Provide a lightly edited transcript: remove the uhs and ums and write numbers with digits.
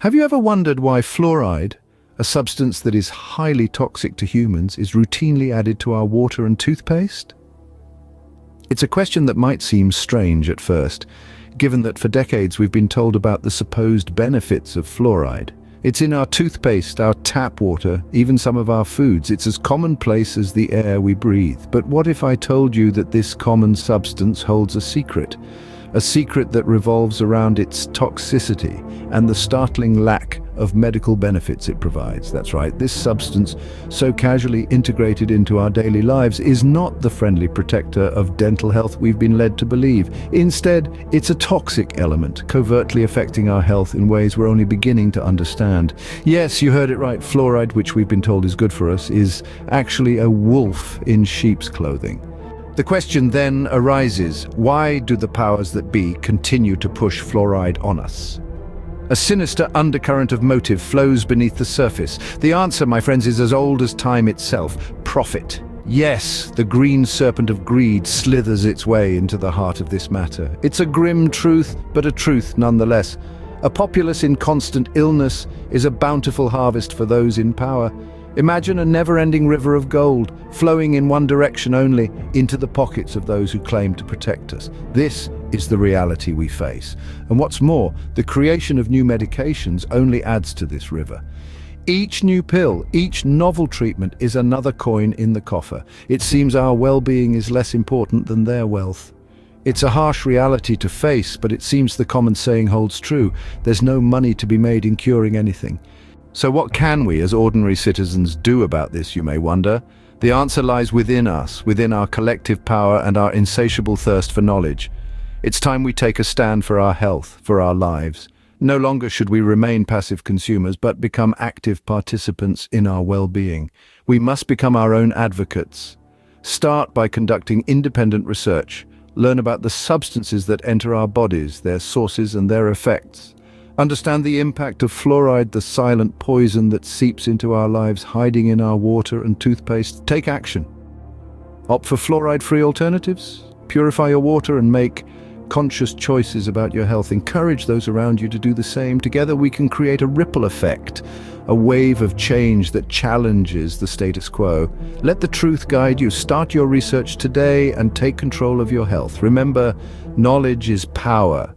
Have you ever wondered why fluoride, a substance that is highly toxic to humans, is routinely added to our water and toothpaste? It's a question that might seem strange at first, given that for decades we've been told about the supposed benefits of fluoride. It's in our toothpaste, our tap water, even some of our foods. It's as commonplace as the air we breathe. But what if I told you that this common substance holds a secret? A secret that revolves around its toxicity and the startling lack of medical benefits it provides. That's right, this substance, so casually integrated into our daily lives, is not the friendly protector of dental health we've been led to believe. Instead, it's a toxic element, covertly affecting our health in ways we're only beginning to understand. Yes, you heard it right, fluoride, which we've been told is good for us, is actually a wolf in sheep's clothing. The question then arises, why do the powers that be continue to push fluoride on us? A sinister undercurrent of motive flows beneath the surface. The answer, my friends, is as old as time itself: profit. Yes, the green serpent of greed slithers its way into the heart of this matter. It's a grim truth, but a truth nonetheless. A populace in constant illness is a bountiful harvest for those in power. Imagine a never-ending river of gold, flowing in one direction only, into the pockets of those who claim to protect us. This is the reality we face. And what's more, the creation of new medications only adds to this river. Each new pill, each novel treatment is another coin in the coffer. It seems our well-being is less important than their wealth. It's a harsh reality to face, but it seems the common saying holds true: there's no money to be made in curing anything. So what can we as ordinary citizens do about this, you may wonder? The answer lies within us, within our collective power and our insatiable thirst for knowledge. It's time we take a stand for our health, for our lives. No longer should we remain passive consumers, but become active participants in our well-being. We must become our own advocates. Start by conducting independent research. Learn about the substances that enter our bodies, their sources and their effects. Understand the impact of fluoride, the silent poison that seeps into our lives, hiding in our water and toothpaste. Take action. Opt for fluoride-free alternatives. Purify your water and make conscious choices about your health. Encourage those around you to do the same. Together we can create a ripple effect, a wave of change that challenges the status quo. Let the truth guide you. Start your research today and take control of your health. Remember, knowledge is power.